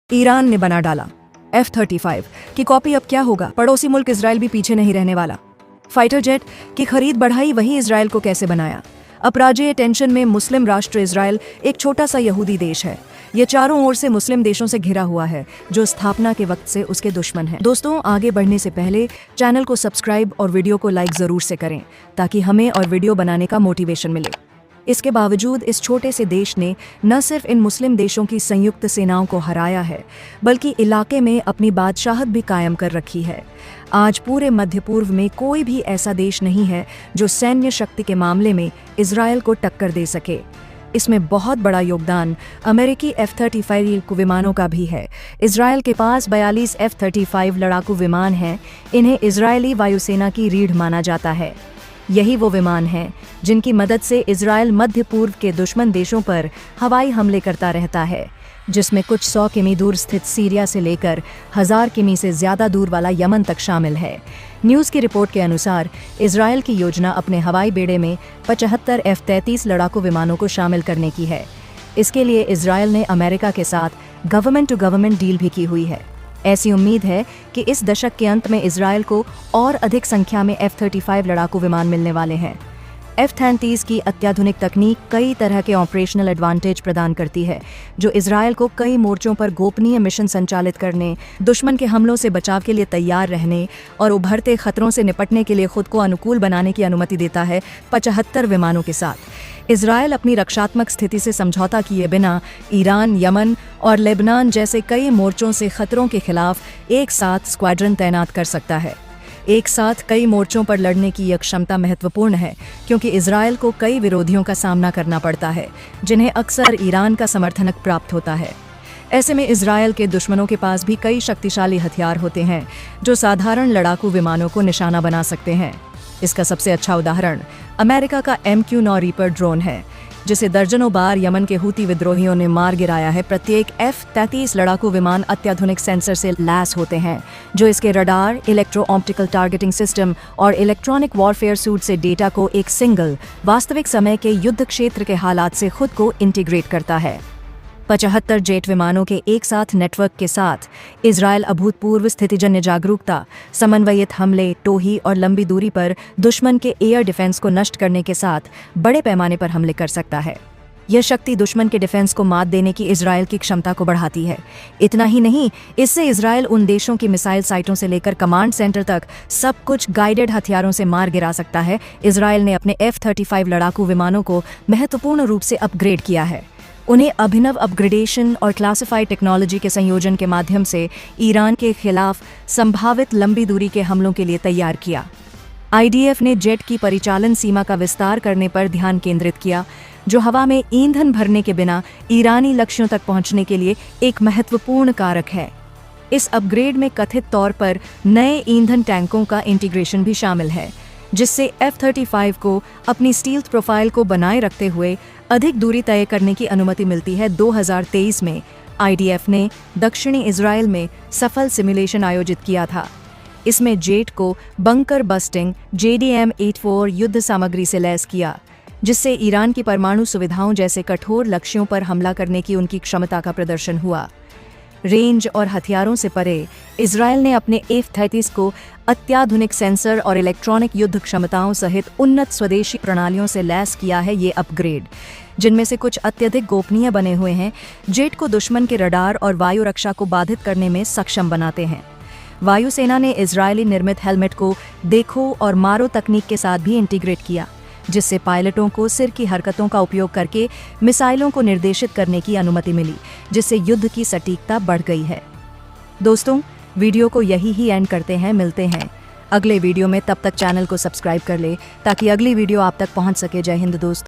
Iran ने बना डाला F-35 की कॉपी। अब क्या होगा? पड़ोसी मुल्क इजराइल भी पीछे नहीं रहने वाला। फाइटर जेट की खरीद बढ़ाई, वही इजराइल को कैसे बनाया? अपराज्यीय टेंशन में मुस्लिम राष्ट्र इजराइल एक छोटा सा यहूदी देश है। ये चारों ओर से मुस्लिम देशों से घिरा हुआ है जो स्थापना के वक्त से उसके दुश्मन हैं। दोस्तों, आगे बढ़ने से पहले चैनल को सब्सक्राइब और वीडियो को लाइक जरूर से करें ताकि हमें और वीडियो बनाने का मोटिवेशन मिले। इसके बावजूद इस छोटे से देश ने न सिर्फ इन मुस्लिम देशों की संयुक्त सेनाओं को हराया है, बल्कि इलाके में अपनी बादशाहत भी कायम कर रखी है। आज पूरे मध्य पूर्व में कोई भी ऐसा देश नहीं है जो सैन्य शक्ति के मामले में इजराइल को टक्कर दे सके। इसमें बहुत बड़ा योगदान अमेरिकी F-35 विमानों का भी है। इजराइल के पास 42 F-35 लड़ाकू विमान हैं। इन्हें इजरायली वायुसेना की रीढ़ माना जाता है। यही वो विमान हैं जिनकी मदद से इजराइल मध्य पूर्व के दुश्मन देशों पर हवाई हमले करता रहता है, जिसमें कुछ 100 किमी दूर स्थित सीरिया से लेकर 1000 किमी से ज़्यादा दूर वाला यमन तक शामिल है। न्यूज़ की रिपोर्ट के अनुसार इजराइल की योजना अपने हवाई बेड़े में 75 F-33 लड़ाकू विमानों को शामिल करने की है। इसके लिए इजराइल ने अमेरिका के साथ गवर्नमेंट टू गवर्नमेंट डील भी की हुई है। ऐसी उम्मीद है कि इस दशक के अंत में इजराइल को और अधिक संख्या में F-35 लड़ाकू विमान मिलने वाले हैं। F-33 की अत्याधुनिक तकनीक कई तरह के ऑपरेशनल एडवांटेज प्रदान करती है, जो इजराइल को कई मोर्चों पर गोपनीय मिशन संचालित करने, दुश्मन के हमलों से बचाव के लिए तैयार रहने और उभरते खतरों से निपटने के लिए खुद को अनुकूल बनाने की अनुमति देता है। 75 विमानों के साथ इजराइल अपनी रक्षात्मक स्थिति से समझौता किए बिना ईरान, यमन और लेबनान जैसे कई मोर्चों से खतरों के खिलाफ एक साथ स्क्वाड्रन तैनात कर सकता है। एक साथ कई मोर्चों पर लड़ने की यह क्षमता महत्वपूर्ण है, क्योंकि इजराइल को कई विरोधियों का सामना करना पड़ता है, जिन्हें अक्सर ईरान का समर्थन प्राप्त होता है। ऐसे में इजराइल के दुश्मनों के पास भी कई शक्तिशाली हथियार होते हैं जो साधारण लड़ाकू विमानों को निशाना बना सकते हैं। इसका सबसे अच्छा उदाहरण अमेरिका का MQ-9 रीपर ड्रोन है, जिसे दर्जनों बार यमन के हूती विद्रोहियों ने मार गिराया है। प्रत्येक F-33 लड़ाकू विमान अत्याधुनिक सेंसर से लैस होते हैं, जो इसके radar, electro optical targeting system और इलेक्ट्रॉनिक वॉरफेयर सूट से डेटा को एक सिंगल वास्तविक समय के युद्ध क्षेत्र के हालात से खुद को इंटीग्रेट करता है। 75 जेट विमानों के एक साथ नेटवर्क के साथ इजराइल अभूतपूर्व स्थितिजन्य जागरूकता, समन्वयित हमले, टोही और लंबी दूरी पर दुश्मन के एयर डिफेंस को नष्ट करने के साथ बड़े पैमाने पर हमले कर सकता है। यह शक्ति दुश्मन के डिफेंस को मात देने की इजराइल की क्षमता को बढ़ाती है। इतना ही नहीं, इससे इजराइल उन देशों की मिसाइल साइटों से लेकर कमांड सेंटर तक सब कुछ गाइडेड हथियारों से मार गिरा सकता है। इजराइल ने अपने F-35 लड़ाकू विमानों को महत्वपूर्ण रूप से अपग्रेड किया है। उन्हें अभिनव अपग्रेडेशन और क्लासिफाइड टेक्नोलॉजी के संयोजन के माध्यम से ईरान के खिलाफ संभावित लंबी दूरी के हमलों के लिए तैयार किया। IDF ने जेट की परिचालन सीमा का विस्तार करने पर ध्यान केंद्रित किया, जो हवा में ईंधन भरने के बिना ईरानी लक्ष्यों तक पहुंचने के लिए एक महत्वपूर्ण कारक है। इस अपग्रेड में कथित तौर पर नए ईंधन टैंकों का इंटीग्रेशन भी शामिल है, जिससे F-35 को अपनी स्टील्थ प्रोफाइल को बनाए रखते हुए अधिक दूरी तय करने की अनुमति मिलती है। 2023 में IDF ने दक्षिणी इजराइल में सफल सिमुलेशन आयोजित किया था। इसमें जेट को बंकर बस्टिंग JDAM-84 युद्ध सामग्री से लैस किया, जिससे ईरान की परमाणु सुविधाओं जैसे कठोर लक्ष्यों पर हमला करने की उनकी क्षमता का प्रदर्शन हुआ। रेंज और हथियारों से परे इजराइल ने अपने F-33 को अत्याधुनिक सेंसर और इलेक्ट्रॉनिक युद्ध क्षमताओं सहित उन्नत स्वदेशी प्रणालियों से लैस किया है। ये अपग्रेड, जिनमें से कुछ अत्यधिक गोपनीय बने हुए हैं, जेट को दुश्मन के रडार और वायु रक्षा को बाधित करने में सक्षम बनाते हैं। वायुसेना ने इजरायली निर्मित हेलमेट को देखो और मारो तकनीक के साथ भी इंटीग्रेट किया, जिससे पायलटों को सिर की हरकतों का उपयोग करके मिसाइलों को निर्देशित करने की अनुमति मिली, जिससे युद्ध की सटीकता बढ़ गई है। दोस्तों, वीडियो को यही ही एंड करते हैं। मिलते हैं अगले वीडियो में, तब तक चैनल को सब्सक्राइब कर ले ताकि अगली वीडियो आप तक पहुंच सके। जय हिंद दोस्तों।